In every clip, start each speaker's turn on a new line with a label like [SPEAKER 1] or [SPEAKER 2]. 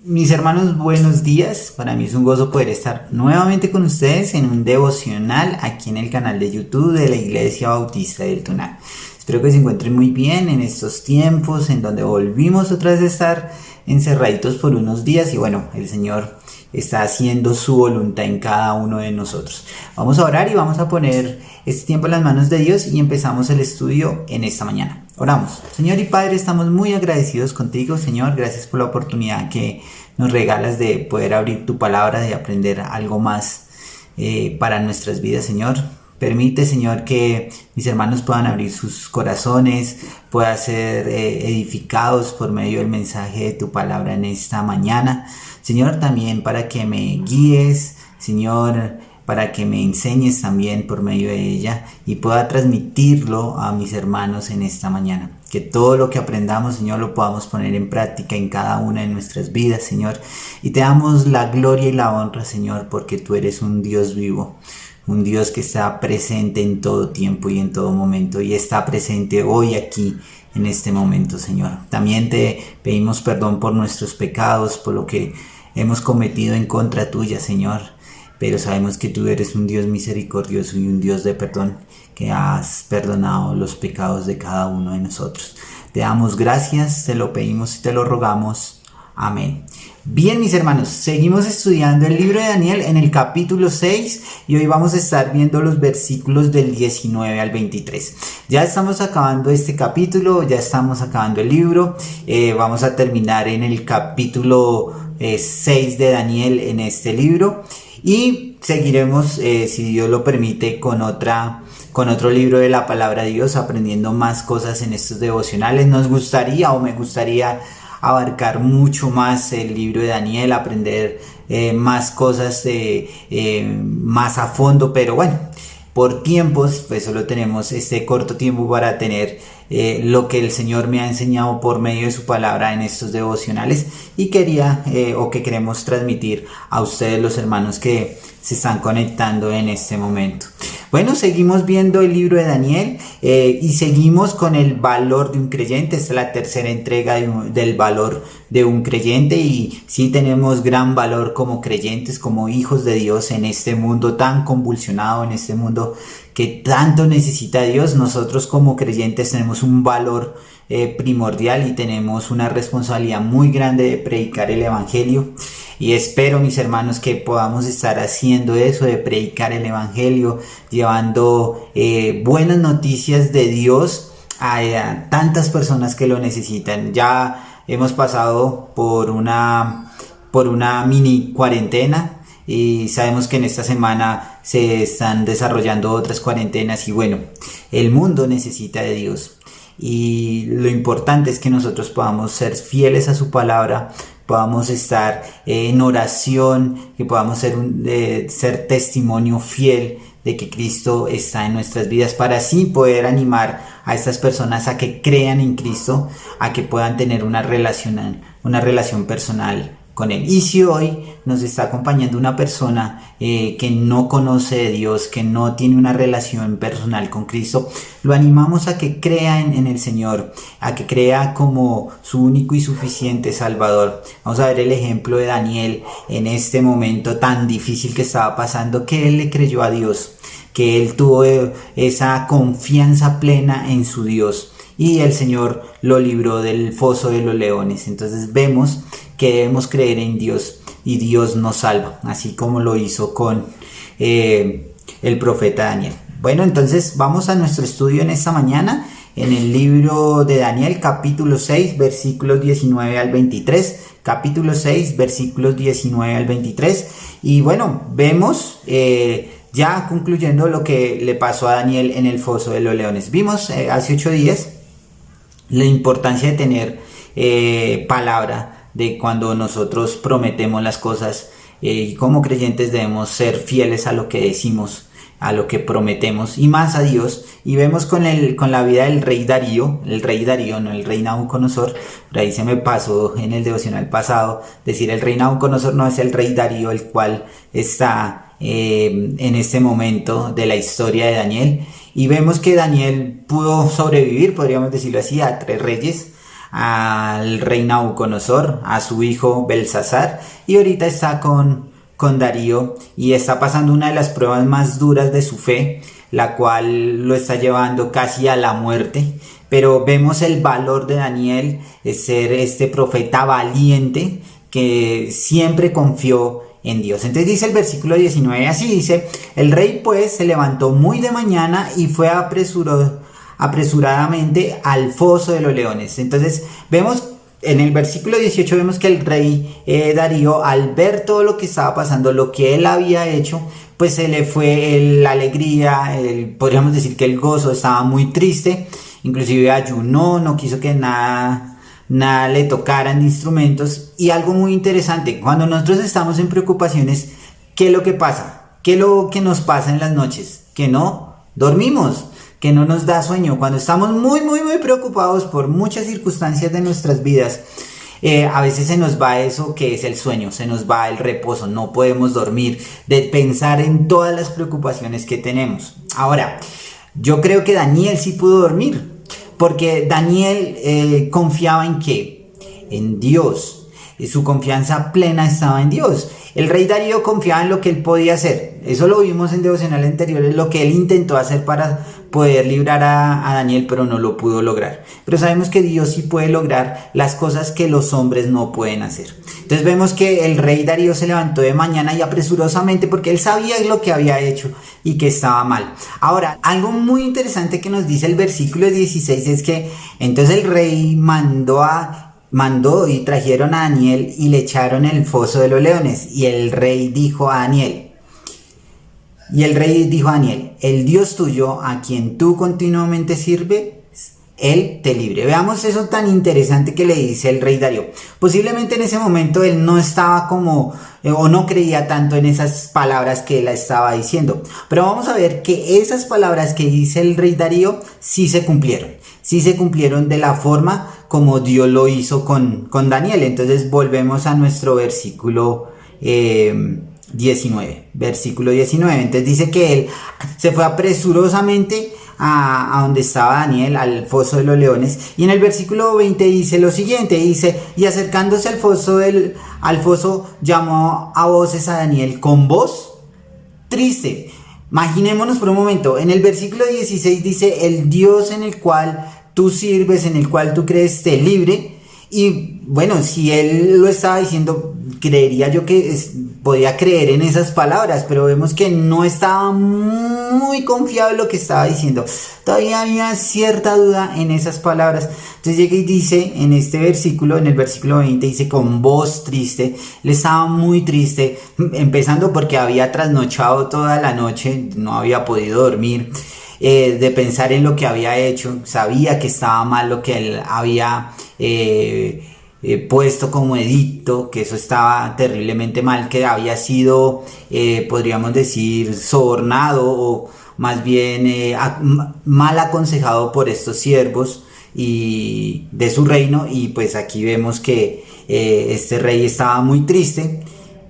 [SPEAKER 1] Mis hermanos, buenos días. Para mí es un gozo poder estar nuevamente con ustedes en un devocional aquí en el canal de YouTube de la Iglesia Bautista del Tunal. Espero que se encuentren muy bien en estos tiempos en donde volvimos otra vez a estar encerraditos por unos días y bueno, el Señor está haciendo su voluntad en cada uno de nosotros. Vamos a orar y vamos a poner este tiempo en las manos de Dios y empezamos el estudio en esta mañana. Oramos. Señor y Padre, estamos muy agradecidos contigo, Señor. Gracias por la oportunidad que nos regalas de poder abrir tu palabra, de aprender algo más para nuestras vidas, Señor. Permite, Señor, que mis hermanos puedan abrir sus corazones, puedan ser edificados por medio del mensaje de tu palabra en esta mañana. Señor, también para que me guíes, Señor, para que me enseñes también por medio de ella y pueda transmitirlo a mis hermanos en esta mañana. Que todo lo que aprendamos, Señor, lo podamos poner en práctica en cada una de nuestras vidas, Señor. Y te damos la gloria y la honra, Señor, porque tú eres un Dios vivo. Un Dios que está presente en todo tiempo y en todo momento. Y está presente hoy aquí en este momento, Señor. También te pedimos perdón por nuestros pecados, por lo que hemos cometido en contra tuya, Señor. Pero sabemos que tú eres un Dios misericordioso y un Dios de perdón, que has perdonado los pecados de cada uno de nosotros. Te damos gracias, te lo pedimos y te lo rogamos. Amén. Bien, mis hermanos, seguimos estudiando el libro de Daniel en el capítulo 6 y hoy vamos a estar viendo los versículos del 19 al 23. Ya estamos acabando este capítulo, ya estamos acabando el libro, vamos a terminar en el capítulo 6 de Daniel en este libro y seguiremos, si Dios lo permite, con otro libro de la palabra de Dios, aprendiendo más cosas en estos devocionales. Me gustaría abarcar mucho más el libro de Daniel, aprender más cosas más a fondo, pero bueno, por tiempos, pues solo tenemos este corto tiempo para tener lo que el Señor me ha enseñado por medio de su palabra en estos devocionales y que queremos transmitir a ustedes, los hermanos que se están conectando en este momento. Bueno, seguimos viendo el libro de Daniel y seguimos con el valor de un creyente. Esta es la tercera entrega del valor de un creyente y sí tenemos gran valor como creyentes, como hijos de Dios en este mundo tan convulsionado, en este mundo que tanto necesita Dios. Nosotros como creyentes tenemos un valor primordial y tenemos una responsabilidad muy grande de predicar el evangelio. Y espero, mis hermanos, que podamos estar haciendo eso, de predicar el evangelio, llevando buenas noticias de Dios a tantas personas que lo necesitan. Ya hemos pasado por una mini cuarentena y sabemos que en esta semana se están desarrollando otras cuarentenas y bueno, el mundo necesita de Dios. Y lo importante es que nosotros podamos ser fieles a su palabra, podamos estar en oración, que podamos ser testimonio fiel de que Cristo está en nuestras vidas para así poder animar a estas personas a que crean en Cristo, a que puedan tener una relación personal con Él. Y si hoy nos está acompañando una persona que no conoce de Dios, que no tiene una relación personal con Cristo, lo animamos a que crea en el Señor, a que crea como su único y suficiente Salvador. Vamos a ver el ejemplo de Daniel en este momento tan difícil que estaba pasando, que él le creyó a Dios, que él tuvo esa confianza plena en su Dios y el Señor lo libró del foso de los leones. Entonces vemos que debemos creer en Dios y Dios nos salva, así como lo hizo con el profeta Daniel. Bueno, entonces vamos a nuestro estudio en esta mañana en el libro de Daniel, capítulo 6, versículos 19 al 23. Capítulo 6, versículos 19 al 23. Y bueno, vemos ya concluyendo lo que le pasó a Daniel en el foso de los leones. Vimos hace 8 días la importancia de tener palabra, de cuando nosotros prometemos las cosas y como creyentes debemos ser fieles a lo que decimos, a lo que prometemos y más a Dios. Y vemos con la vida del rey Darío, no el rey Nabucodonosor. Por ahí se me pasó en el devocional pasado decir el rey Nabucodonosor, no, es el rey Darío, el cual está en este momento de la historia de Daniel. Y vemos que Daniel pudo sobrevivir, podríamos decirlo así, a 3 reyes, al rey Nabucodonosor, a su hijo Belsasar, y ahorita está con Darío y está pasando una de las pruebas más duras de su fe, la cual lo está llevando casi a la muerte. Pero vemos el valor de Daniel, de ser este profeta valiente que siempre confió en Dios. Entonces dice el versículo 19 así, dice: el rey pues se levantó muy de mañana y fue apresuradamente al foso de los leones. Entonces vemos en el versículo 18, vemos que el rey Darío, al ver todo lo que estaba pasando, lo que él había hecho, pues se le fue la alegría, podríamos decir que el gozo, estaba muy triste, inclusive ayunó, no quiso que nada le tocaran de instrumentos. Y algo muy interesante, cuando nosotros estamos en preocupaciones, ¿qué es lo que pasa? ¿Qué es lo que nos pasa en las noches? Que no dormimos, que no nos da sueño. Cuando estamos muy preocupados por muchas circunstancias de nuestras vidas, a veces se nos va eso que es el sueño, se nos va el reposo, no podemos dormir de pensar en todas las preocupaciones que tenemos. Ahora, yo creo que Daniel sí pudo dormir, porque Daniel confiaba en ¿qué? En Dios. Su confianza plena estaba en Dios. El rey Darío confiaba en lo que él podía hacer. Eso lo vimos en devocionales anteriores, lo que él intentó hacer para poder librar a Daniel, pero no lo pudo lograr. Pero sabemos que Dios sí puede lograr las cosas que los hombres no pueden hacer. Entonces vemos que el rey Darío se levantó de mañana y apresurosamente, porque él sabía lo que había hecho y que estaba mal. Ahora, algo muy interesante que nos dice el versículo 16 es que entonces el rey mandó y trajeron a Daniel y le echaron en el foso de los leones. Y el rey dijo a Daniel, el Dios tuyo, a quien tú continuamente sirves, Él te libre. Veamos eso tan interesante que le dice el rey Darío. Posiblemente en ese momento él no estaba o no creía tanto en esas palabras que él estaba diciendo. Pero vamos a ver que esas palabras que dice el rey Darío sí se cumplieron. Sí se cumplieron de la forma como Dios lo hizo con Daniel. Entonces volvemos a nuestro versículo 19. Versículo 19. Entonces dice que él se fue apresurosamente a donde estaba Daniel, al foso de los leones. Y en el versículo 20 dice lo siguiente, dice: y acercándose al foso llamó a voces a Daniel con voz triste. Imaginémonos por un momento, en el versículo 16 dice: el Dios en el cual tú sirves, en el cual tú crees, te libre. Y bueno, si él lo estaba diciendo, creería yo que podía creer en esas palabras, pero vemos que no estaba muy confiado en lo que estaba diciendo. Todavía había cierta duda en esas palabras. Entonces llega y dice en este versículo, en el versículo 20, dice con voz triste. Él estaba muy triste, empezando porque había trasnochado toda la noche, no había podido dormir. De pensar en lo que había hecho, sabía que estaba mal lo que él había puesto como edicto, que eso estaba terriblemente mal, que había sido, podríamos decir, sobornado o más bien mal aconsejado por estos siervos y de su reino. Y pues aquí vemos que este rey estaba muy triste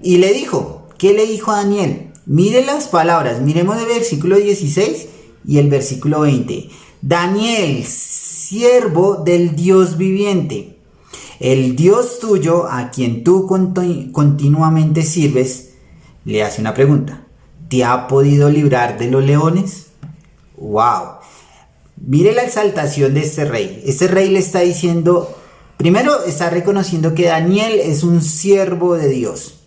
[SPEAKER 1] y le dijo, ¿qué le dijo a Daniel? Mire las palabras, miremos el versículo 16 y el versículo 20. Daniel, siervo del Dios viviente, el Dios tuyo, a quien tú continuamente sirves, le hace una pregunta: ¿te ha podido librar de los leones? ¡Wow! Mire la exaltación de este rey. Este rey le está diciendo, primero está reconociendo que Daniel es un siervo de Dios.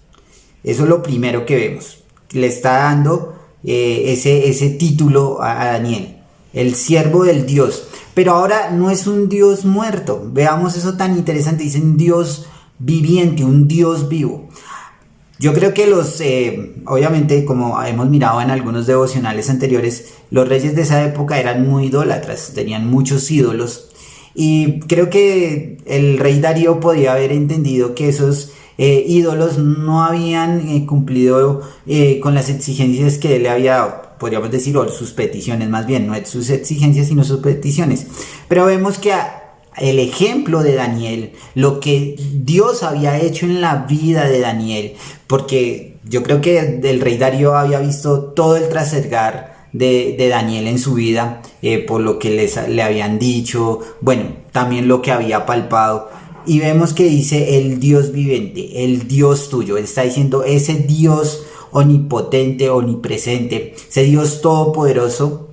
[SPEAKER 1] Eso es lo primero que vemos. Le está dando ese título a Daniel, el siervo del Dios. Pero ahora no es un Dios muerto. Veamos eso tan interesante. Dice un Dios viviente, un Dios vivo. Yo creo que obviamente, como hemos mirado en algunos devocionales anteriores, los reyes de esa época eran muy idólatras, tenían muchos ídolos. Y creo que el rey Darío podía haber entendido que esos ídolos no habían cumplido con las exigencias que él le había dado, podríamos decir, o sus peticiones más bien, no sus exigencias sino sus peticiones. Pero vemos que el ejemplo de Daniel, lo que Dios había hecho en la vida de Daniel, porque yo creo que el rey Darío había visto todo el trasegar de Daniel en su vida, por lo que le habían dicho, bueno, también lo que había palpado. Y vemos que dice el Dios viviente, el Dios tuyo. Está diciendo ese Dios omnipotente, omnipresente, ese Dios todopoderoso,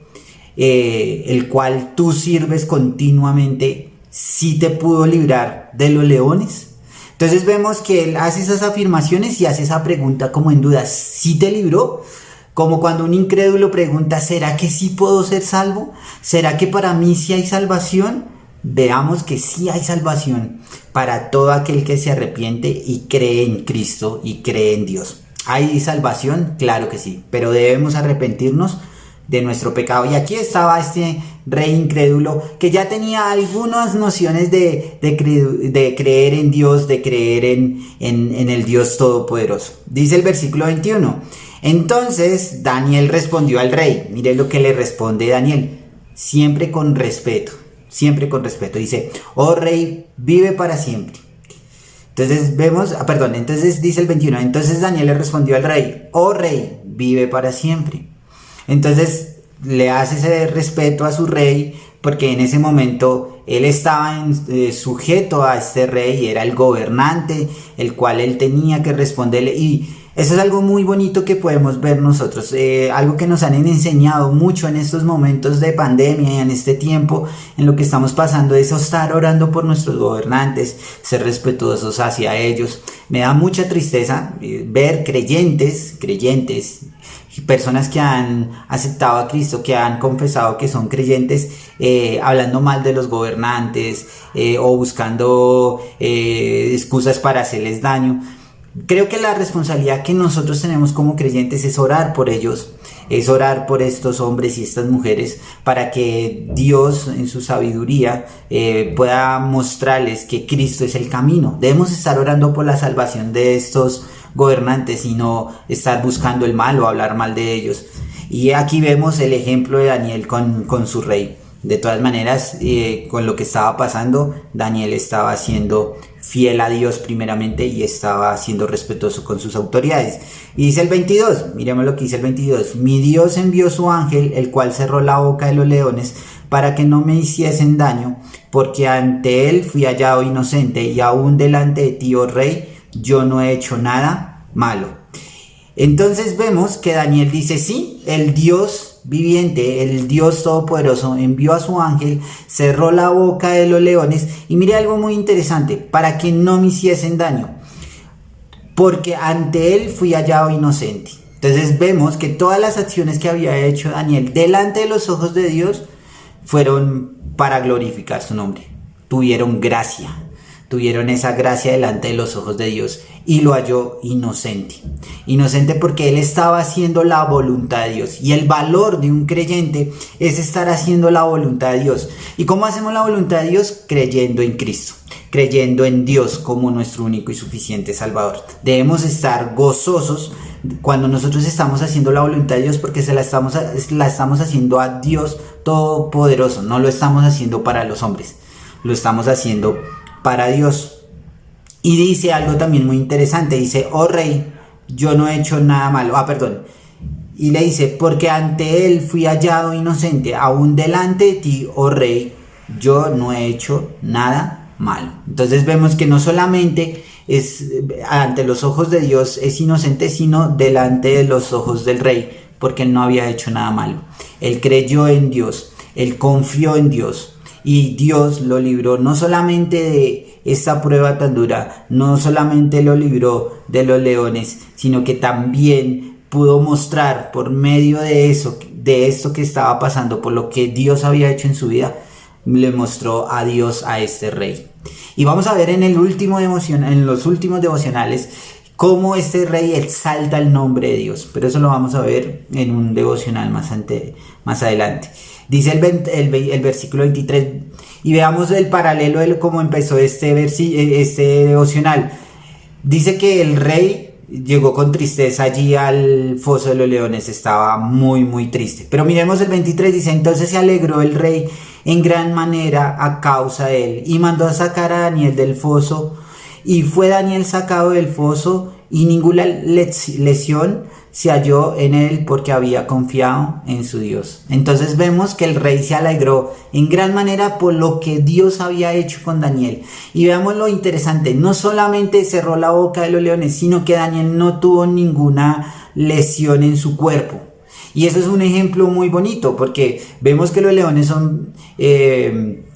[SPEAKER 1] el cual tú sirves continuamente, sí te pudo librar de los leones. Entonces vemos que él hace esas afirmaciones y hace esa pregunta como en duda, ¿sí te libró? Como cuando un incrédulo pregunta, ¿será que sí puedo ser salvo? ¿Será que para mí sí hay salvación? Veamos que sí hay salvación para todo aquel que se arrepiente y cree en Cristo y cree en Dios. ¿Hay salvación? Claro que sí, pero debemos arrepentirnos de nuestro pecado. Y aquí estaba este rey incrédulo que ya tenía algunas nociones de creer en Dios, de creer en el Dios todopoderoso. Dice el versículo 21. Entonces Daniel respondió al rey. Mire lo que le responde Daniel, siempre con respeto. Siempre con respeto. Dice, oh rey, vive para siempre. Entonces vemos, entonces dice el 21. Entonces Daniel le respondió al rey, oh rey, vive para siempre. Entonces le hace ese respeto a su rey, porque en ese momento él estaba sujeto a este rey, era el gobernante, el cual él tenía que responderle. Y eso es algo muy bonito que podemos ver nosotros, algo que nos han enseñado mucho en estos momentos de pandemia y en este tiempo en lo que estamos pasando, es estar orando por nuestros gobernantes, ser respetuosos hacia ellos. Me da mucha tristeza ver creyentes, personas que han aceptado a Cristo, que han confesado que son creyentes, hablando mal de los gobernantes o buscando excusas para hacerles daño. Creo que la responsabilidad que nosotros tenemos como creyentes es orar por ellos, es orar por estos hombres y estas mujeres para que Dios en su sabiduría pueda mostrarles que Cristo es el camino. Debemos estar orando por la salvación de estos gobernantes y no estar buscando el mal o hablar mal de ellos. Y aquí vemos el ejemplo de Daniel con su rey. De todas maneras, con lo que estaba pasando, Daniel estaba siendo fiel a Dios primeramente y estaba siendo respetuoso con sus autoridades. Y dice el 22, miremos lo que dice el 22. Mi Dios envió su ángel, el cual cerró la boca de los leones para que no me hiciesen daño, porque ante él fui hallado inocente y aún delante de ti, oh rey, yo no he hecho nada malo. Entonces vemos que Daniel dice, sí, el Dios viviente, el Dios todopoderoso envió a su ángel, cerró la boca de los leones. Y mire algo muy interesante, para que no me hiciesen daño, porque ante él fui hallado inocente. Entonces vemos que todas las acciones que había hecho Daniel delante de los ojos de Dios fueron para glorificar su nombre, tuvieron esa gracia delante de los ojos de Dios, y lo halló inocente porque él estaba haciendo la voluntad de Dios. Y el valor de un creyente es estar haciendo la voluntad de Dios. ¿Y cómo hacemos la voluntad de Dios? Creyendo en Cristo, creyendo en Dios como nuestro único y suficiente Salvador. Debemos estar gozosos cuando nosotros estamos haciendo la voluntad de Dios, porque la estamos haciendo a Dios todopoderoso. No lo estamos haciendo para los hombres, lo estamos haciendo para Dios. Y dice algo también muy interesante, dice, oh rey, yo no he hecho nada malo. Y le dice, porque ante él fui hallado inocente, aún delante de ti, oh rey, yo no he hecho nada malo. Entonces vemos que no solamente es ante los ojos de Dios es inocente, sino delante de los ojos del rey, porque él no había hecho nada malo. Él creyó en Dios, él confió en Dios, y Dios lo libró no solamente de esta prueba tan dura, no solamente lo libró de los leones, sino que también pudo mostrar por medio de esto que estaba pasando, por lo que Dios había hecho en su vida, le mostró a Dios a este rey. Y vamos a ver en los últimos devocionales cómo este rey exalta el nombre de Dios, pero eso lo vamos a ver en un devocional más adelante. Dice el versículo 23, y veamos el paralelo de cómo empezó este devocional. Dice que el rey llegó con tristeza allí al foso de los leones, estaba muy muy triste. Pero miremos el 23, dice, entonces se alegró el rey en gran manera a causa de él, y mandó a sacar a Daniel del foso, y fue Daniel sacado del foso, y ninguna lesión se halló en él porque había confiado en su Dios. Entonces vemos que el rey se alegró en gran manera por lo que Dios había hecho con Daniel. Y veamos lo interesante, no solamente cerró la boca de los leones, sino que Daniel no tuvo ninguna lesión en su cuerpo. Y eso es un ejemplo muy bonito, porque vemos que los leones son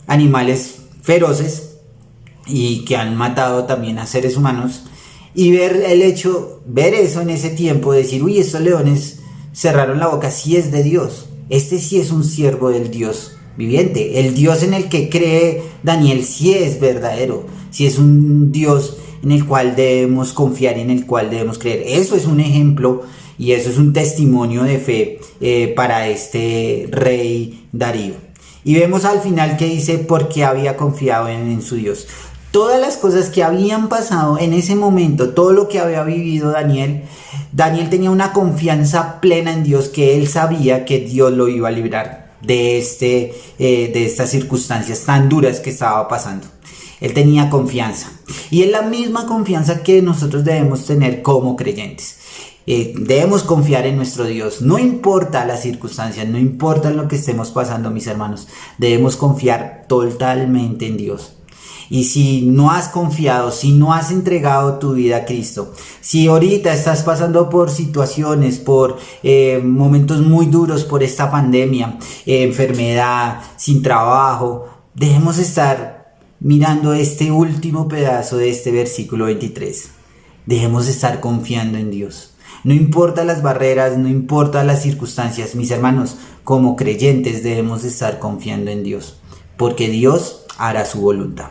[SPEAKER 1] animales feroces y que han matado también a seres humanos. Y ver eso en ese tiempo, decir, uy, estos leones cerraron la boca, sí es de Dios. Este sí es un siervo del Dios viviente. El Dios en el que cree Daniel sí es verdadero. Sí es un Dios en el cual debemos confiar y en el cual debemos creer. Eso es un ejemplo y eso es un testimonio de fe para este rey Darío. Y vemos al final que dice, porque había confiado en su Dios. Todas las cosas que habían pasado en ese momento, todo lo que había vivido Daniel tenía una confianza plena en Dios, que él sabía que Dios lo iba a librar de estas circunstancias tan duras que estaba pasando. Él tenía confianza. Y es la misma confianza que nosotros debemos tener como creyentes. Debemos confiar en nuestro Dios, no importa las circunstancias, no importa lo que estemos pasando, mis hermanos, debemos confiar totalmente en Dios. Y si no has confiado, si no has entregado tu vida a Cristo, si ahorita estás pasando por situaciones, por momentos muy duros, por esta pandemia, enfermedad, sin trabajo, debemos estar mirando este último pedazo de este versículo 23. Debemos estar confiando en Dios. No importa las barreras, no importa las circunstancias, mis hermanos, como creyentes debemos estar confiando en Dios, porque Dios hará su voluntad.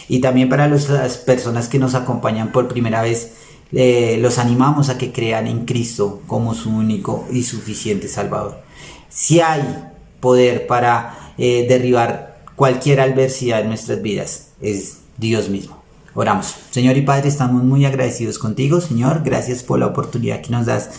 [SPEAKER 1] Y también para las personas que nos acompañan por primera vez, los animamos a que crean en Cristo como su único y suficiente Salvador. Si hay poder para derribar cualquier adversidad en nuestras vidas, es Dios mismo. Oramos. Señor y Padre, estamos muy agradecidos contigo, Señor. Gracias por la oportunidad que nos das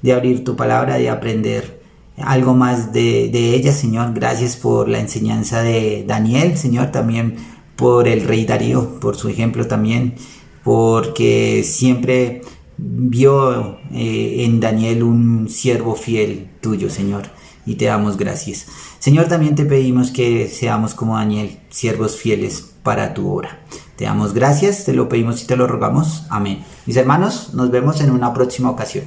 [SPEAKER 1] de abrir tu palabra, de aprender algo más de ella, Señor. Gracias por la enseñanza de Daniel, Señor, también por el rey Darío, por su ejemplo también, porque siempre vio en Daniel un siervo fiel tuyo, Señor, y te damos gracias. Señor, también te pedimos que seamos como Daniel, siervos fieles para tu obra. Te damos gracias, te lo pedimos y te lo rogamos. Amén. Mis hermanos, nos vemos en una próxima ocasión.